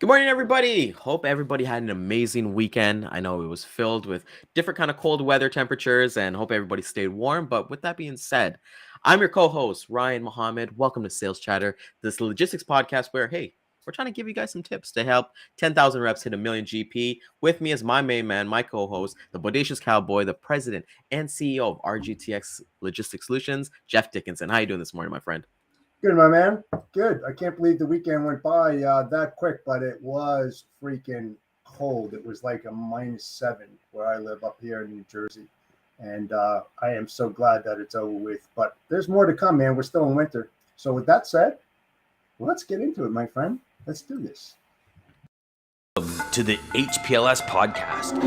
Good morning, everybody. Hope everybody had an amazing weekend. I know it was filled with different kind of cold weather temperatures, and hope everybody stayed warm. But with that being said, I'm your co-host Ryan Mohammed. Welcome to Sales Chatter, this logistics podcast where, hey, we're trying to give you guys some tips to help 10,000 reps hit a million GP. With me is my main man, my co-host, the bodacious cowboy, the president and CEO of RGTX Logistics Solutions, Jeff Dickinson. How you doing this morning, my friend? Good, my man. Good. I can't believe the weekend went by that quick, but it was freaking cold. It was like a -7 where I live up here in New Jersey. And I am so glad that it's over with. But there's more to come, man. We're still in winter. So, with that said, let's get into it, my friend. Let's do this. To the HPLS podcast.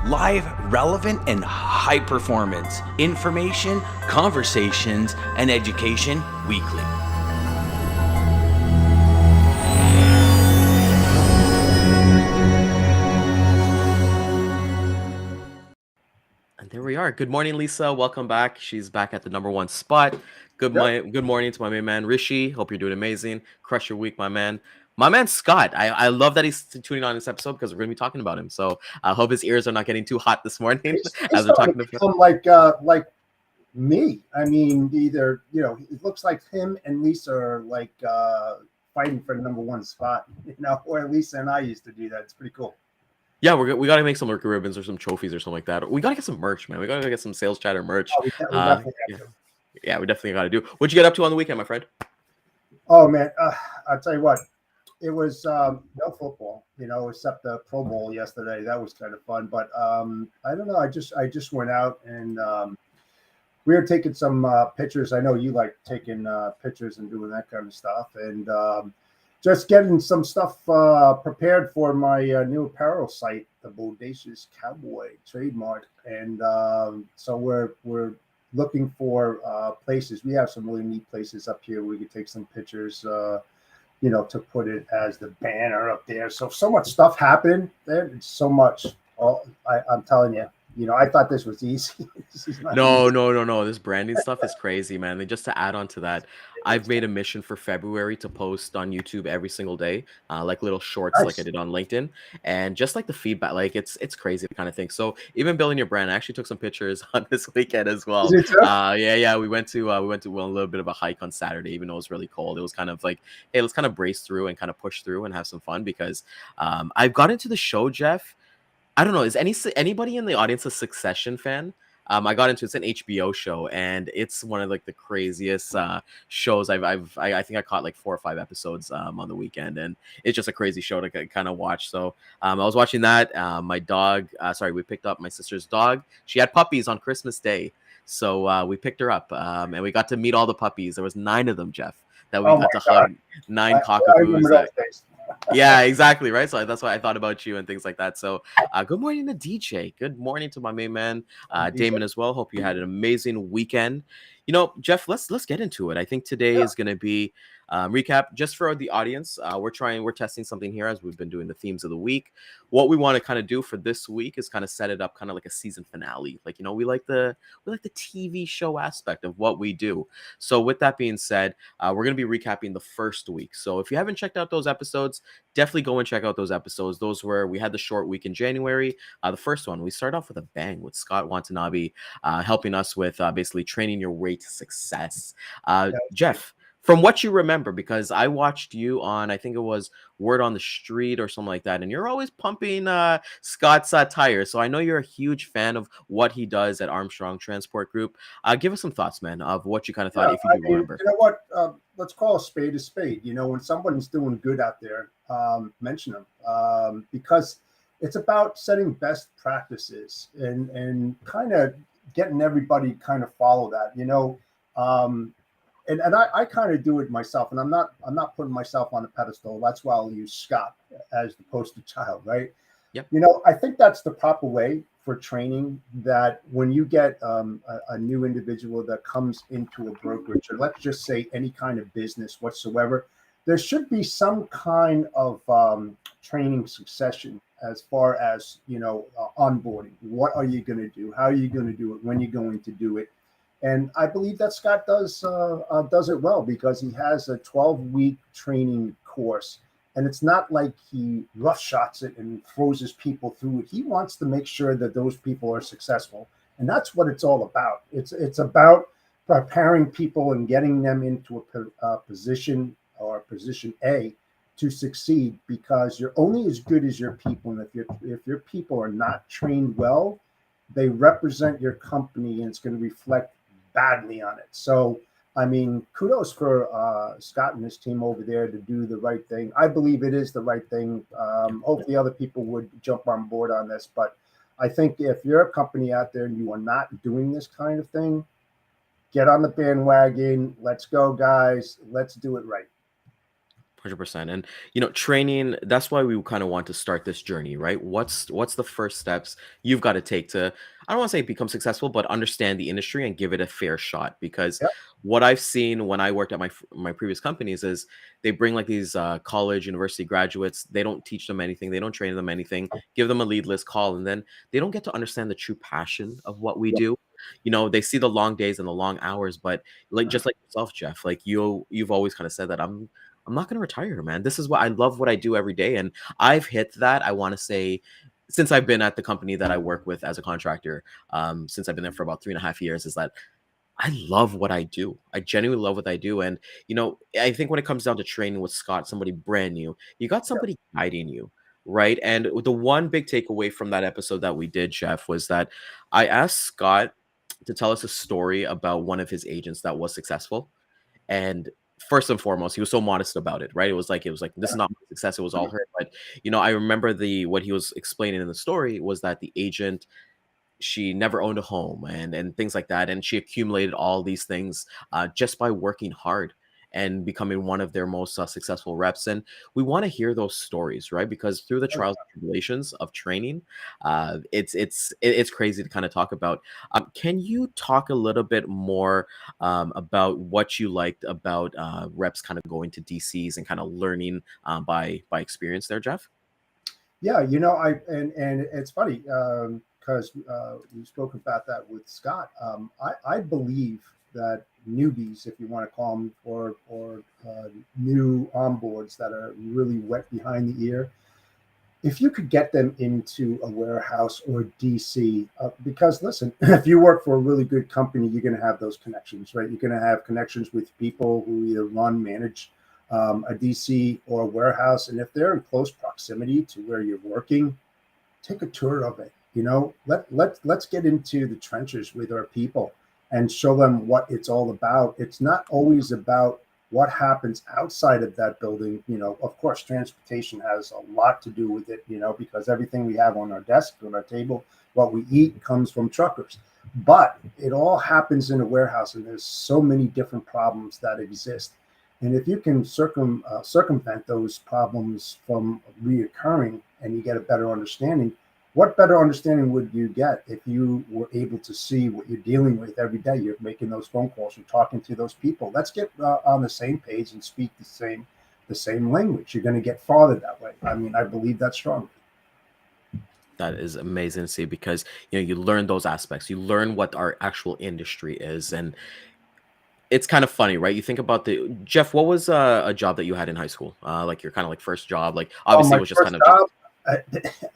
Live, relevant, and high performance information, conversations, and education weekly. And there we are. Good morning, Lisa. Welcome back. She's back at the number one spot. Good morning to my main man, Rishi. Hope you're doing amazing. Crush your week, my man. My man, Scott. I love that he's tuning on this episode because we're going to be talking about him. So I hope his ears are not getting too hot this morning as we're talking to him. Like me. I mean, either, it looks like him and Lisa are like fighting for the number one spot, or Lisa and I used to do that. It's pretty cool. Yeah, we got to make some ribbons or some trophies or something like that. We got to get some merch, man. We got to get some Sales Chatter merch. Oh, we definitely got to do. What'd you get up to on the weekend, my friend? Oh, man. I'll tell you what. It was no football, except the Pro Bowl yesterday. That was kind of fun. But I don't know. I just went out and we were taking some pictures. I know you like taking pictures and doing that kind of stuff. And just getting some stuff prepared for my new apparel site, the Bodacious Cowboy trademark. And so we're looking for places. We have some really neat places up here. We could take some pictures, to put it as the banner up there. So much stuff happening there. It's so much. I'm telling you. I thought this was easy. No. This branding stuff is crazy, man. And just to add on to that, I've made a mission for February to post on YouTube every single day, like little shorts, like I did on LinkedIn, and just like the feedback, like it's crazy kind of thing. So even building your brand, I actually took some pictures on this weekend as well. Yeah. We went to a little bit of a hike on Saturday, even though it was really cold. It was kind of like, hey, let's kind of brace through and kind of push through and have some fun because I've got into the show, Jeff. I don't know. Is anybody in the audience a Succession fan? I got into it's an HBO show, and it's one of like the craziest shows I think I caught like 4 or 5 episodes on the weekend, and it's just a crazy show to kind of watch. So I was watching that. My dog, we picked up my sister's dog. She had puppies on Christmas Day, so we picked her up, and we got to meet all the puppies. There was 9 of them, Jeff, that we got to hug. 9 cockapoos. Yeah, exactly, right? So that's why I thought about you and things like that. So good morning to DJ. Good morning to my main man, Daman as well. Hope you had an amazing weekend. Jeff, let's get into it. I think today is going to be recap just for the audience. We're testing something here as we've been doing the themes of the week. What we want to kind of do for this week is kind of set it up kind of like a season finale. Like, we like the TV show aspect of what we do. So with that being said, we're going to be recapping the first week. So if you haven't checked out those episodes, definitely go and check out those episodes. Those were, we had the short week in January. The first one, we start off with a bang with Scott Watanabe helping us with basically training your way to success. Jeff, from what you remember, because I watched you on, I think it was Word on the Street or something like that, and you're always pumping Scott's tires. So I know you're a huge fan of what he does at Armstrong Transport Group. Give us some thoughts, man, of what you kind of thought, if you do remember. You know what? Let's call a spade a spade. When somebody's doing good out there, mention them because it's about setting best practices and kind of getting everybody kind of follow that. And I kind of do it myself, and I'm not putting myself on a pedestal. That's why I'll use Scott as the poster child, right? Yep. I think that's the proper way for training. That when you get a new individual that comes into a brokerage, or let's just say any kind of business whatsoever, there should be some kind of training succession as far as onboarding. What are you going to do? How are you going to do it? When you're going to do it? And I believe that Scott does it well because he has a 12-week training course And it's not like he rough shots it and throws his people through it. He wants to make sure that those people are successful. And that's what it's all about. It's about preparing people and getting them into a position or position A to succeed, because you're only as good as your people. And if your people are not trained well, they represent your company and it's going to reflect badly on it. So I mean, kudos for Scott and his team over there to do the right thing. I believe it is the right thing. Hopefully, other people would jump on board on this. But I think if you're a company out there and you are not doing this kind of thing, get on the bandwagon. Let's go, guys. Let's do it right. 100%. And training, that's why we kind of want to start this journey, right? What's the first steps you've got to take to, I don't want to say become successful, but understand the industry and give it a fair shot? Because Yep. what I've seen when I worked at my previous companies is they bring like these college university graduates. They don't teach them anything, they don't train them anything, give them a leadless call, and then they don't get to understand the true passion of what we Yep. do. They see the long days and the long hours, but like just like yourself, Jeff, like you've always kind of said that I'm not going to retire, man. This is what I love, what I do every day. And I've hit that, I want to say, since I've been at the company that I work with as a contractor, since I've been there for about 3.5 years, is that I love what I do. I genuinely love what I do. And, I think when it comes down to training with Scott, somebody brand new, you got somebody guiding you, right? And the one big takeaway from that episode that we did, Jeff, was that I asked Scott to tell us a story about one of his agents that was successful. And first and foremost, he was so modest about it, right? It was like this is not my success, it was all her. But I remember the what he was explaining in the story was that the agent, she never owned a home and things like that, and she accumulated all these things just by working hard and becoming one of their most successful reps. And we want to hear those stories, right? Because through the trials and tribulations of training, it's crazy to kind of talk about. Can you talk a little bit more about what you liked about reps kind of going to DCs and kind of learning by experience there, Jeff? Yeah, and it's funny because we spoke about that with Scott. I believe that newbies, if you want to call them, or new onboards that are really wet behind the ear, if you could get them into a warehouse or DC, because listen, if you work for a really good company, you're going to have those connections, right? You're going to have connections with people who either manage a DC or a warehouse. And if they're in close proximity to where you're working, take a tour of it. Let's get into the trenches with our people and show them what it's all about. It's not always about what happens outside of that building. Of course, transportation has a lot to do with it, because everything we have on our desk, on our table, what we eat comes from truckers. But it all happens in a warehouse, and there's so many different problems that exist. And if you can circumvent those problems from reoccurring and you get a better understanding, what better understanding would you get if you were able to see what you're dealing with every day? You're making those phone calls, you're talking to those people. Let's get on the same page and speak the same language. You're going to get farther that way. I mean, I believe that strongly. That is amazing to see, because you learn those aspects. You learn what our actual industry is, and it's kind of funny, right? You think about Jeff. What was a job that you had in high school? Like your kind of like first job. Like obviously, My it was just first kind of just. job,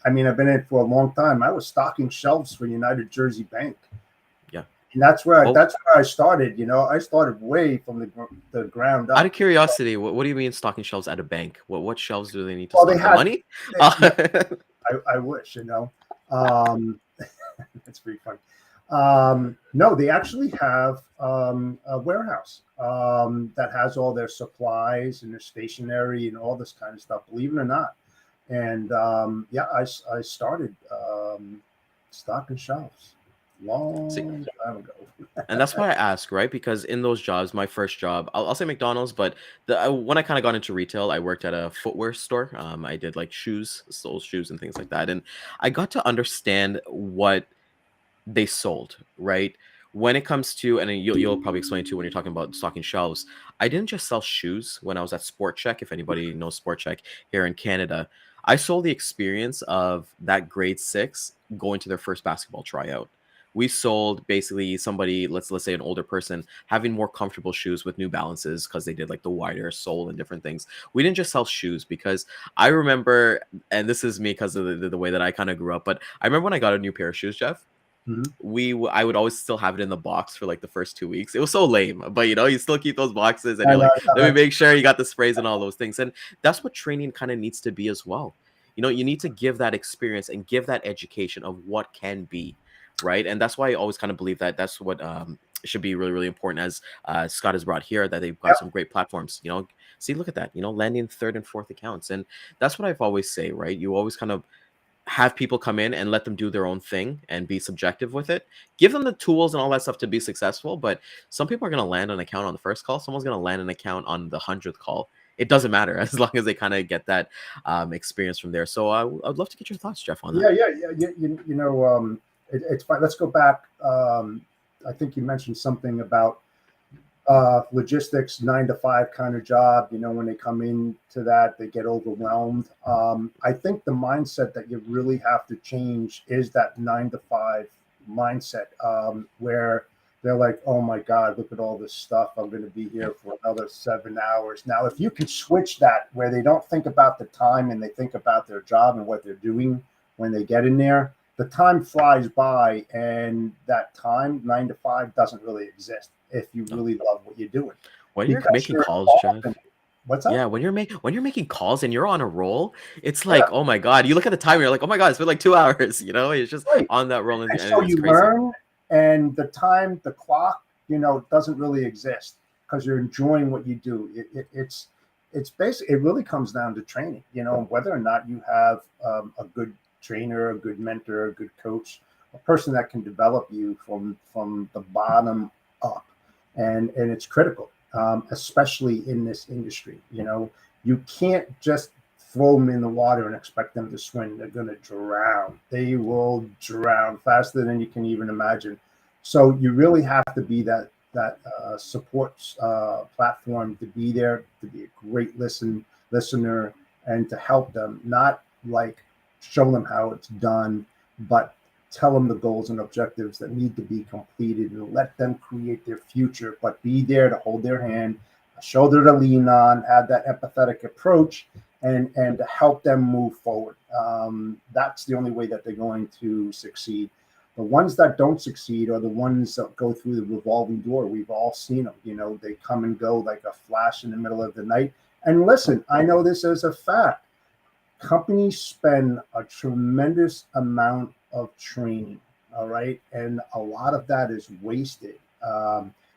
I mean, I've been in it for a long time. I was stocking shelves for United Jersey Bank. Yeah. And that's where Well, I started. I started way from the ground out up. of curiosity, what do you mean stocking shelves at a bank? What shelves do they need to Well, stock? they The had. money? I wish, It's pretty funny. No, they actually have a warehouse that has all their supplies and their stationery and all this kind of stuff, believe it or not. And I started stocking shelves long See, time ago. and that's why I ask, right? Because in those jobs, my first job, I'll say McDonald's, but when I kind of got into retail, I worked at a footwear store. I did like shoes, sold shoes and things like that, and I got to understand what they sold, right? When it comes to, and then you'll probably explain too when you're talking about stocking shelves, I didn't just sell shoes when I was at Sport Check. If anybody knows Sport Check here in Canada, I sold the experience of that grade 6 going to their first basketball tryout. we sold basically somebody, let's say an older person, having more comfortable shoes with New Balances because they did like the wider sole and different things. We didn't just sell shoes because I remember, and this is me because of the way that I kind of grew up, but I remember when I got a new pair of shoes, Jeff. I would always still have it in the box for like the first 2 weeks. It was so lame, but you still keep those boxes and I you're know, like, let me make sure you got the sprays and all those things. And that's what training kind of needs to be as well. You need to give that experience and give that education of what can be, right? And that's why I always kind of believe that that's what should be really, really important, as Scott has brought here, that they've got yep. some great platforms. See, look at that, landing third and fourth accounts. And that's what I've always say, right? You always kind of have people come in and let them do their own thing and be subjective with it. Give them the tools and all that stuff to be successful. But some people are going to land an account on the first call. Someone's going to land an account on the 100th call. It doesn't matter as long as they kind of get that experience from there. So I'd love to get your thoughts, Jeff, on that. Yeah. It's fine. Let's go back. I think you mentioned something about logistics, 9 to 5 kind of job. When they come into that, they get overwhelmed. I think the mindset that you really have to change is that 9 to 5 mindset, where they're like, oh my God, look at all this stuff. I'm going to be here for another 7 hours. Now, if you can switch that where they don't think about the time and they think about their job and what they're doing when they get in there, the time flies by, and that time, 9 to 5, doesn't really exist if you really love what you're doing. When you're making calls, Jeff. What's that? Yeah, when you're making calls and you're on a roll, it's like, oh my God, you look at the time, you're like, oh my God, it's been like 2 hours, it's just right. on that roll. And so you crazy. Learn, and the time, the clock, doesn't really exist because you're enjoying what you do. It's basically, it really comes down to training, whether or not you have a good trainer, a good mentor, a good coach, a person that can develop you from the bottom up. And it's critical, especially in this industry. You can't just throw them in the water and expect them to swim. They're going to drown. They will drown faster than you can even imagine. So you really have to be that support platform, to be there, to be a great listener, and to help them, not like show them how it's done, but tell them the goals and objectives that need to be completed and let them create their future, but be there to hold their hand, a shoulder to lean on, have that empathetic approach, and to help them move forward. That's the only way that they're going to succeed. The ones that don't succeed are the ones that go through the revolving door. We've all seen them. They come and go like a flash in the middle of the night. And listen, I know this as a fact. Companies spend a tremendous amount of training, all right? And a lot of that is wasted.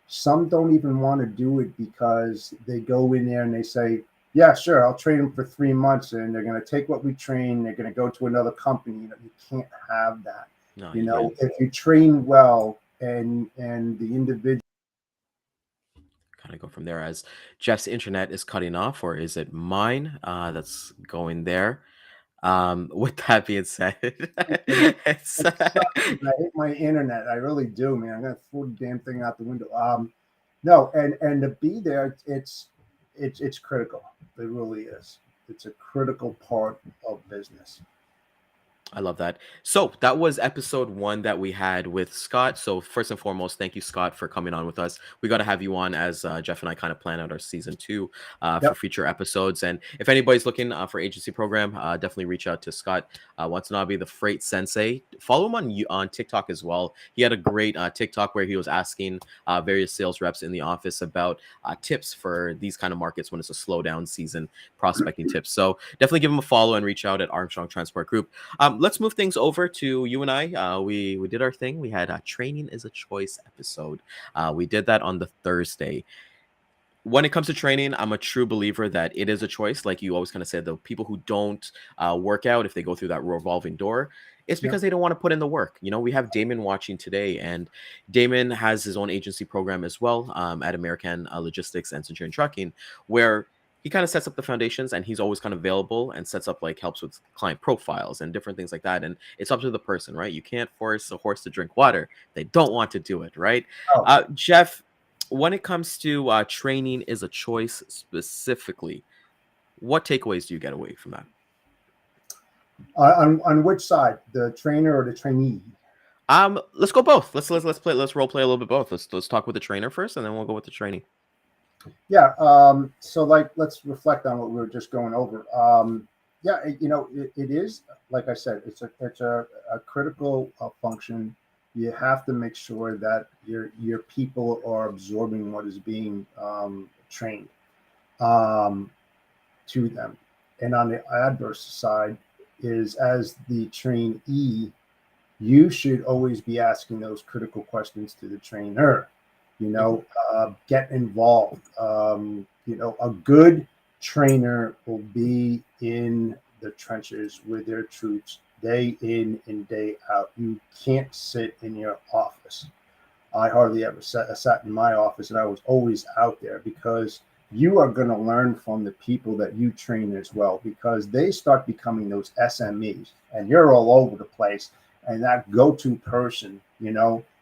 Some don't even want to do it because they go in there and they say, yeah, sure, I'll train them for 3 months, and they're going to take what we train, they're going to go to another company. You can't have that. No, if you train well and the individual. Kind of go from there. As Jeff's internet is cutting off, or is it mine that's going there? With that being said, it's I hate my internet. I really do, man. I'm gonna throw the damn thing out the window. No, and to be there, it's critical. It really is. It's a critical part of business. I love that. So that was episode 1 that we had with Scott. So first and foremost, thank you, Scott, for coming on with us. We got to have you on as Jeff and I kind of plan out our season 2 for future episodes. And if anybody's looking for agency program, definitely reach out to Scott Watanabe, the Freight Sensei. Follow him on TikTok as well. He had a great TikTok where he was asking various sales reps in the office about tips for these kind of markets when it's a slowdown season, prospecting tips. So definitely give him a follow and reach out at Armstrong Transport Group. Let's move things over to you and I. We did our thing. We had a Training is a Choice episode. We did that on the Thursday. When it comes to training, I'm a true believer that it is a choice. Like you always kind of said, the people who don't work out, if they go through that revolving door, it's because they don't want to put in the work. We have Daman watching today, and Daman has his own agency program as well at American Logistics and Centurion Trucking, where he kind of sets up the foundations, and he's always kind of available and sets up, like, helps with client profiles and different things like that. And it's up to the person, right? You can't force a horse to drink water. They don't want to do it, right? Jeff, when it comes to training is a choice specifically, what takeaways do you get away from that? On which side, the trainer or the trainee? Let's go both. Let's play. Let's role play a little bit both. Let's talk with the trainer first, and then we'll go with the training. Yeah. So like, let's reflect on what we were just going over. Yeah, it is, like I said, it's a critical function. You have to make sure that your people are absorbing what is being trained um, to them. And on the adverse side is, as the trainee, you should always be asking those critical questions to the trainer. Get involved. A good trainer will be in the trenches with their troops day in and day out. You can't sit in your office. I hardly ever sat in my office, and I was always out there, because you are going to learn from the people that you train as well, because they start becoming those SMEs, and you're all over the place. And that go-to person,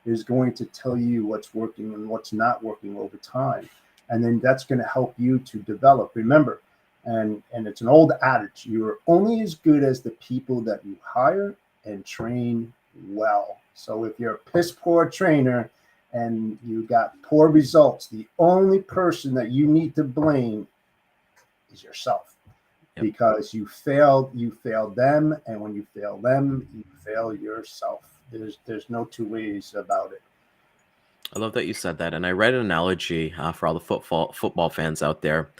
is going to tell you what's working and what's not working over time. And then that's going to help you to develop. Remember, and it's an old adage, you're only as good as the people that you hire and train well. So if you're a piss poor trainer and you got poor results, the only person that you need to blame is yourself. Yep. Because you failed them, and when you fail them, you fail yourself. There's no two ways about it. I love that you said that, and I read an analogy for all the football fans out there.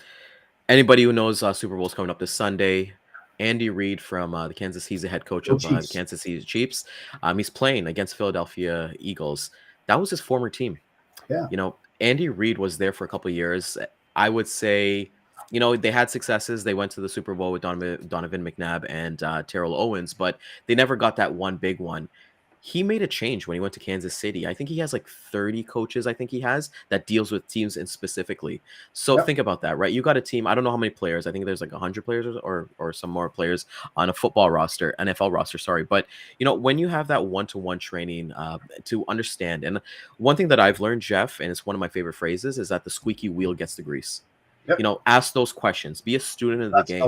Anybody who knows Super Bowl's coming up this Sunday. Andy Reid from the Kansas, he's the head coach of the Kansas City Chiefs. He's playing against Philadelphia Eagles. That was his former team. Yeah. Andy Reid was there for a couple of years. I would say, they had successes. They went to the Super Bowl with Donovan McNabb and Terrell Owens, but they never got that one big one. He made a change when he went to Kansas City. I think he has like 30 coaches, I think he has, that deals with teams in specifically. So Think about that, right? You got a team, I don't know how many players. I think there's like 100 players or some more players on a football roster, NFL roster, sorry. But, when you have that one-to-one training to understand, and one thing that I've learned, Jeff, and it's one of my favorite phrases, is that the squeaky wheel gets the grease. Yep. Ask those questions. Be a student of the game.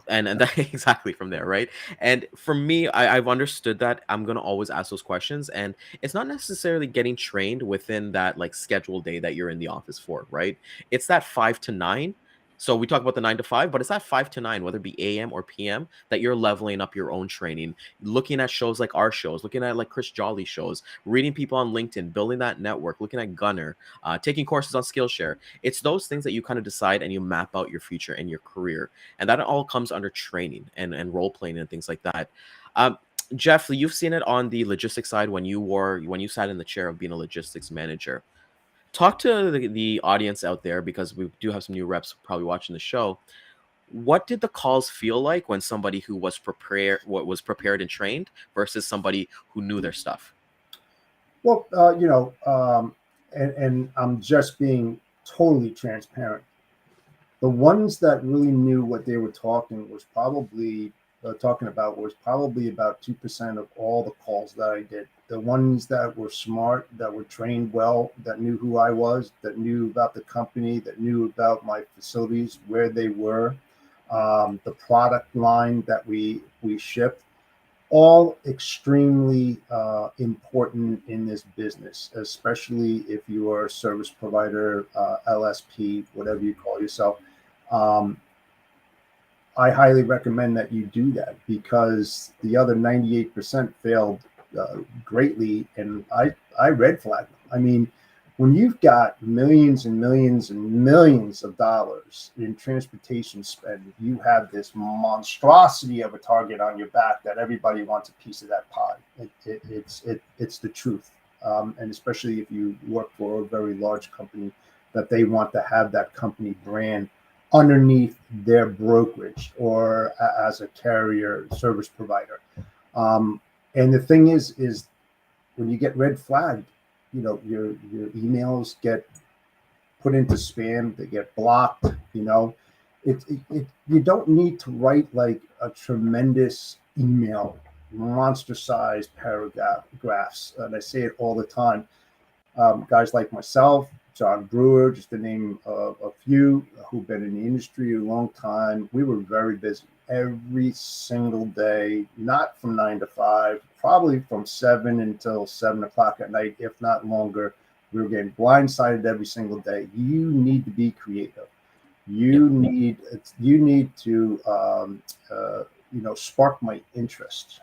And that exactly from there, right? And for me, I've understood that I'm gonna always ask those questions, and it's not necessarily getting trained within that like scheduled day that you're in the office for, right? It's that 5 to 9. So we talk about the 9 to 5, but it's that 5 to 9, whether it be AM or PM, that you're leveling up your own training, looking at shows like our shows, looking at like Chris Jolly shows, reading people on LinkedIn, building that network, looking at Gunner, taking courses on Skillshare. It's those things that you kind of decide and you map out your future and your career. And that all comes under training and role playing and things like that. Jeff, you've seen it on the logistics side when you sat in the chair of being a logistics manager. Talk to the audience out there, because we do have some new reps probably watching the show. What did the calls feel like when somebody who was prepared and trained versus somebody who knew their stuff? Well, and I'm just being totally transparent. The ones that really knew what they were talking about was probably about 2% of all the calls that I did. The ones that were smart, that were trained well, that knew who I was, that knew about the company, that knew about my facilities, where they were, the product line that we shipped, all extremely important in this business, especially if you are a service provider, LSP, whatever you call yourself. I highly recommend that you do that, because the other 98% failed greatly, and I red flagged them. I mean, when you've got millions and millions and millions of dollars in transportation spend, you have this monstrosity of a target on your back that everybody wants a piece of that pie. It's the truth, and especially if you work for a very large company, that they want to have that company brand underneath their brokerage or as a carrier service provider. And the thing is when you get red flagged, your emails get put into spam, they get blocked. You don't need to write like a tremendous email, monster sized paragraphs. And I say it all the time. Guys like myself, John Brewer, just to name a few, who've been in the industry a long time, we were very busy. every single day, not from 9 to 5, probably from 7 until 7 o'clock at night, if not longer. We were getting blindsided every single day. You need to be creative. Yep. You need to spark my interest.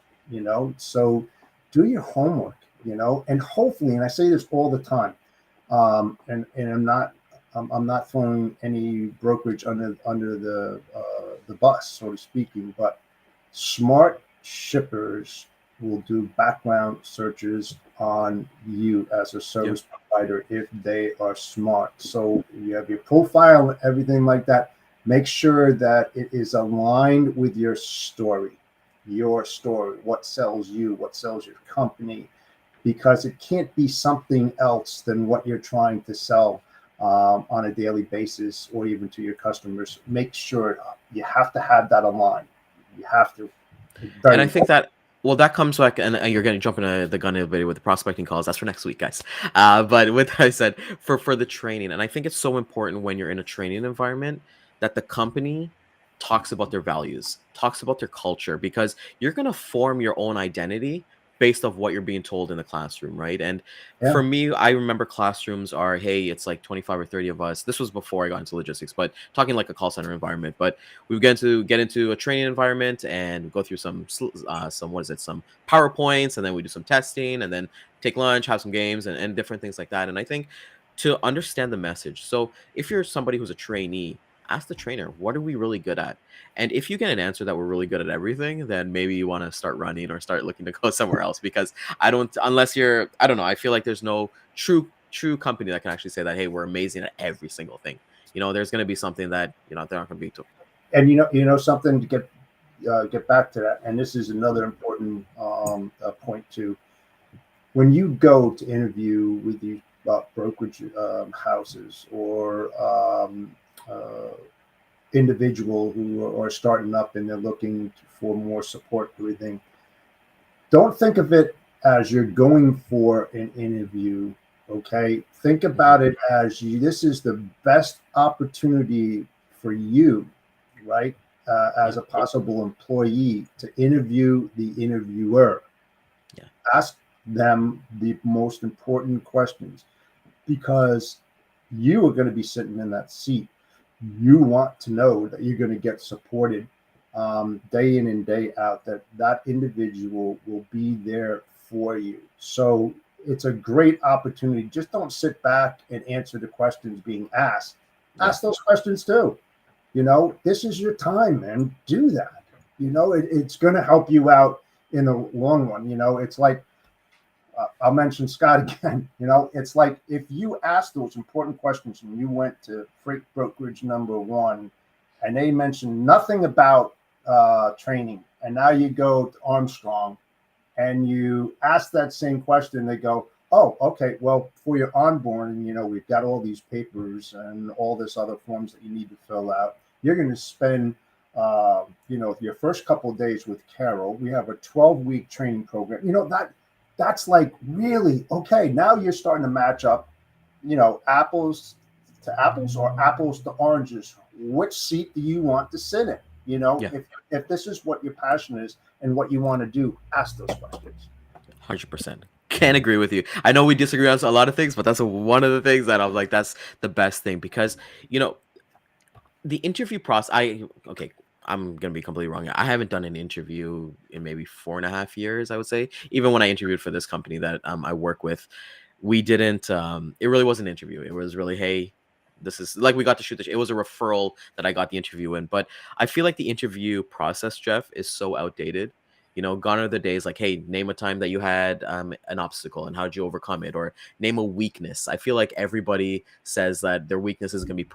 So do your homework. And hopefully, and I say this all the time, and I'm not throwing any brokerage under the bus, so to speaking, but smart shippers will do background searches on you as a service provider if they are smart. So you have your profile and everything like that. Make sure that it is aligned with your story, what sells you, what sells your company, because it can't be something else than what you're trying to sell on a daily basis or even to your customers. Make sure you have to have that aligned. You have to. And I think that, well, that comes back, and you're going to jump into the gun a bit with the prospecting calls. That's for next week, guys. But with that I said, for the training, and I think it's so important when you're in a training environment that the company talks about their values, talks about their culture, because you're going to form your own identity based off what you're being told in the classroom, right? And for me, I remember classrooms are, hey, it's like 25 or 30 of us. This was before I got into logistics, but talking like a call center environment. But we get into a training environment and go through some some PowerPoints, and then we do some testing, and then take lunch, have some games, and different things like that. And I think to understand the message. So if you're somebody who's a trainee, ask the trainer, what are we really good at? And if you get an answer that we're really good at everything, then maybe you want to start running or start looking to go somewhere else, because unless you're, I don't know, I feel like there's no true company that can actually say that, hey, we're amazing at every single thing. There's going to be something that, they're not going to be to. And something to get back to that. And this is another important point too. When you go to interview with these brokerage houses or individual who are starting up and they're looking for more support, everything, don't think of it as you're going for an interview. Okay, think about it as this is the best opportunity for you, right, as a possible employee, to interview the interviewer. Ask them the most important questions, because you are going to be sitting in that seat. You want to know that you're going to get supported day in and day out, that individual will be there for you. So it's a great opportunity. Just don't sit back and answer the questions being asked. Ask those questions too. This is your time, man. Do that. It's going to help you out in the long run. It's like, I'll mention Scott again. It's like if you asked those important questions and you went to freight brokerage number 1 and they mentioned nothing about training, and now you go to Armstrong and you ask that same question, they go, oh, okay, well, for your onboarding, we've got all these papers and all this other forms that you need to fill out. You're going to spend your first couple of days with Carol. We have a 12-week training program. That's like, really, okay, now you're starting to match up, apples to apples or apples to oranges. Which seat do you want to sit in? If this is what your passion is and what you want to do, ask those questions. 100%. Can't agree with you. I know we disagree on a lot of things, but that's one of the things that I'm like, that's the best thing, because, the interview process, I'm going to be completely wrong. I haven't done an interview in maybe 4.5 years, I would say. Even when I interviewed for this company that I work with, we didn't, it really wasn't an interview. It was really, hey, this is like, we got to shoot it was a referral that I got the interview in. But I feel like the interview process, Jeff, is so outdated. Gone are the days like, hey, name a time that you had an obstacle and how did you overcome it, or name a weakness. I feel like everybody says that their weakness is going to be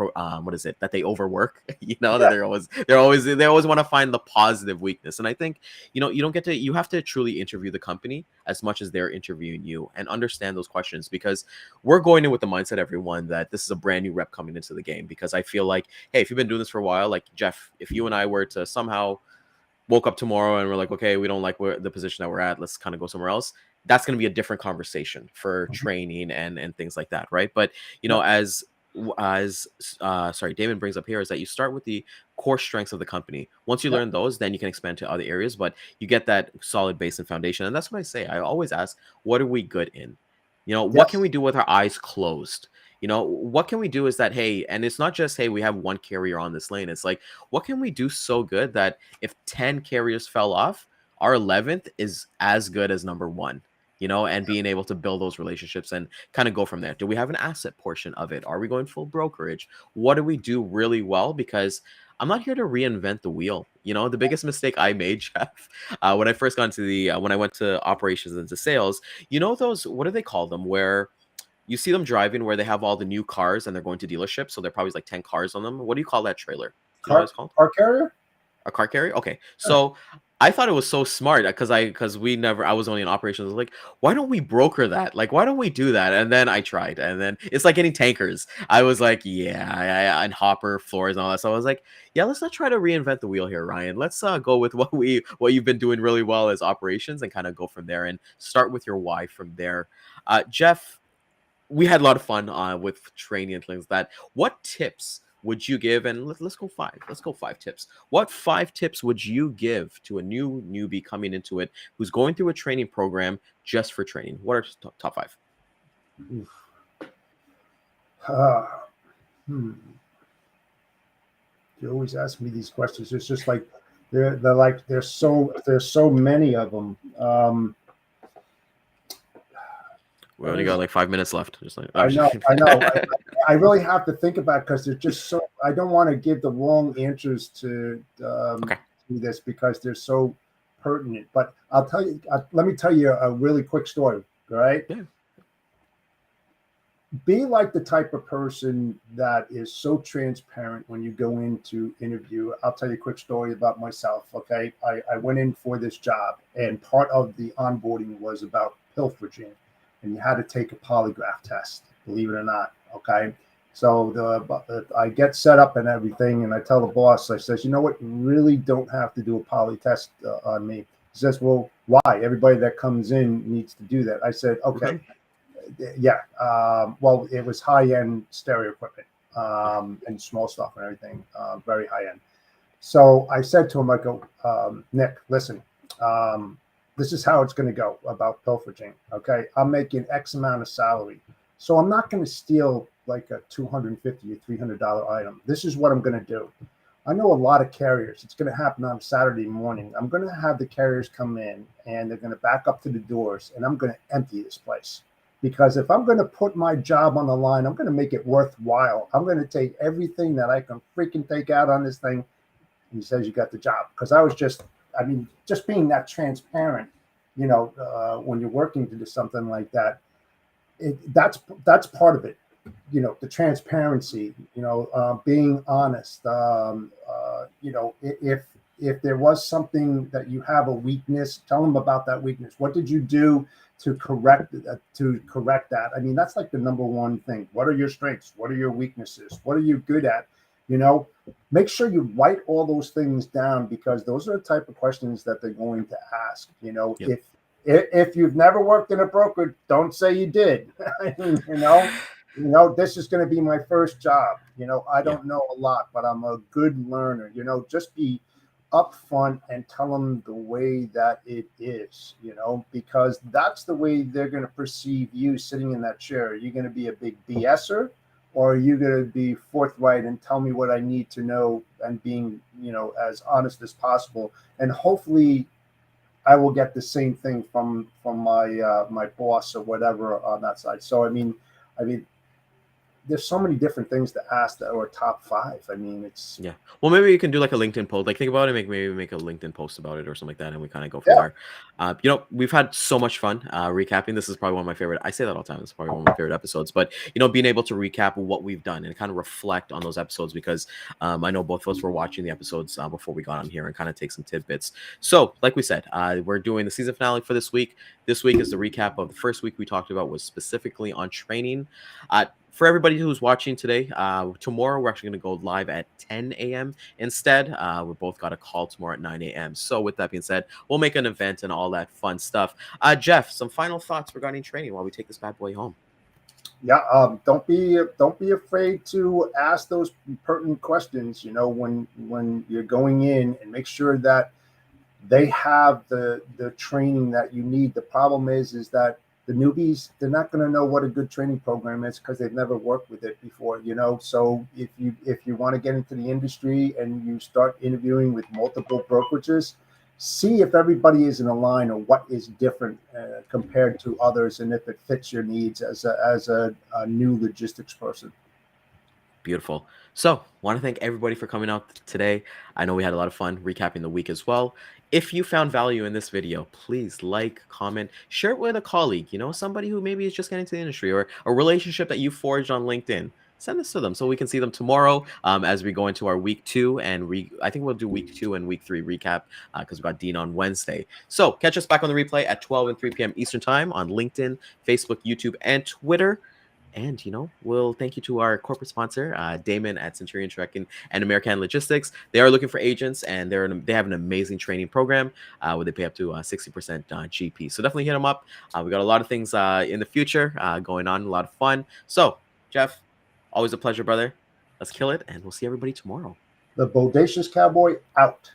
that they overwork. That they always want to find the positive weakness. And I think you have to truly interview the company as much as they're interviewing you, and understand those questions, because we're going in with the mindset, everyone, that this is a brand new rep coming into the game. Because I feel like, hey, if you've been doing this for a while, like Jeff, if you and I were to somehow woke up tomorrow and we're like, okay, we don't like the position that we're at, let's kind of go somewhere else, that's going to be a different conversation for training and things like that, right? But as sorry, Damon brings up here is that you start with the core strengths of the company. Once you Yeah. learn those, then you can expand to other areas, but you get that solid base and foundation. And that's what I say. I always ask, what are we good in? What can Yes. we do with our eyes closed? What can we do is that, hey, and it's not just, hey, we have one carrier on this lane. It's like, what can we do so good that if 10 carriers fell off, our 11th is as good as number one? And being able to build those relationships and kind of go from there. Do we have an asset portion of it? Are we going full brokerage? What do we do really well? Because I'm not here to reinvent the wheel. The biggest mistake I made, Jeff, when I first got into when I went to operations and to sales, those, what do they call them? Where you see them driving, where they have all the new cars and they're going to dealerships. So there probably like 10 cars on them. What do you call that trailer? Do you know what it's called? Car carrier? A car carrier? Okay. Yeah. So I thought it was so smart because I was only in operations. I was like, why don't we broker that? Like, why don't we do that? And then I tried, and then it's like getting tankers. I was like, yeah, and hopper floors and all that. So I was like, yeah, let's not try to reinvent the wheel here, Ryan. Let's go with what you've been doing really well as operations and kind of go from there and start with your why from there. Jeff, we had a lot of fun with training and things like that. What tips would you give? And let's go five. Let's go 5 tips. What 5 tips would you give to a new newbie coming into it who's going through a training program just for training? What are top 5? You always ask me these questions. It's just like they're like there's so many of them. We only got like 5 minutes left. Just like, I know. I really have to think about it because they're just so. I don't want to give the wrong answers to this because they're so pertinent. But I'll tell you. Let me tell you a really quick story. All right. Yeah. Be like the type of person that is so transparent when you go into interview. I'll tell you a quick story about myself. Okay. I went in for this job, and part of the onboarding was about pilfering. And you had to take a polygraph test, believe it or not. Okay. So I get set up and everything. And I tell the boss, I says, you know what? You really don't have to do a poly test on me. He says, well, why? Everybody that comes in needs to do that. I said, okay. Yeah. Well, it was high-end stereo equipment and small stuff and everything, very high-end. So I said to him, I go, Nick, listen, this is how it's going to go about pilfering. Okay. I'm making X amount of salary. So I'm not going to steal like a $250 or $300 item. This is what I'm going to do. I know a lot of carriers. It's going to happen on Saturday morning. I'm going to have the carriers come in and they're going to back up to the doors and I'm going to empty this place. Because if I'm going to put my job on the line, I'm going to make it worthwhile. I'm going to take everything that I can freaking take out on this thing. And he says, you got the job. Because I was just being that transparent, when you're working to do something like that, that's part of it. The transparency, being honest, if there was something that you have a weakness, tell them about that weakness. What did you do to correct that? I mean, that's like the number one thing. What are your strengths? What are your weaknesses? What are you good at? Make sure you write all those things down because those are the type of questions that they're going to ask. Yep. If you've never worked in a broker, don't say you did. This is going to be my first job. I don't know a lot, but I'm a good learner. Just be upfront and tell them the way that it is. Because that's the way they're going to perceive you sitting in that chair. Are you going to be a big BSer? Or are you going to be forthright and tell me what I need to know and being, as honest as possible? And hopefully I will get the same thing from my boss or whatever on that side. So, I mean, there's so many different things to ask that are top 5. I mean, it's Well, maybe you can do like a LinkedIn post. Like think about it, maybe make a LinkedIn post about it or something like that, and we kind of go from there. We've had so much fun recapping. This is probably one of my favorite. I say that all the time. It's probably one of my favorite episodes. But being able to recap what we've done and kind of reflect on those episodes because I know both of us were watching the episodes before we got on here and kind of take some tidbits. So, like we said, we're doing the season finale for this week. This week is the recap of the first week we talked about was specifically on training. For everybody who's watching today, tomorrow we're actually going to go live at 10 a.m. instead. We both got a call tomorrow at 9 a.m. So with that being said, we'll make an event and all that fun stuff. Jeff, some final thoughts regarding training while we take this bad boy home. Yeah, don't be afraid to ask those pertinent questions. You know, when you're going in, and make sure that they have the training that you need. The problem is that the newbies, they're not going to know what a good training program is because they've never worked with it before. You know, so if you want to get into the industry and you start interviewing with multiple brokerages, see if everybody is in a line or what is different compared to others, and if it fits your needs as a new logistics person. Beautiful. So, want to thank everybody for coming out today. I know we had a lot of fun recapping the week as well. If you found value in this video, please like, comment, share it with a colleague, somebody who maybe is just getting into the industry, or a relationship that you forged on LinkedIn. Send this to them so we can see them tomorrow as we go into our week 2. And I think we'll do week 2 and week 3 recap because we got Dean on Wednesday. So, catch us back on the replay at 12 and 3 p.m. Eastern Time on LinkedIn, Facebook, YouTube, and Twitter. And, we'll thank you to our corporate sponsor, Daman at Centurion Trucking and American Logistics. They are looking for agents, and they have an amazing training program where they pay up to 60% GP. So definitely hit them up. We got a lot of things in the future going on, a lot of fun. So, Jeff, always a pleasure, brother. Let's kill it, and we'll see everybody tomorrow. The Bodacious Cowboy out.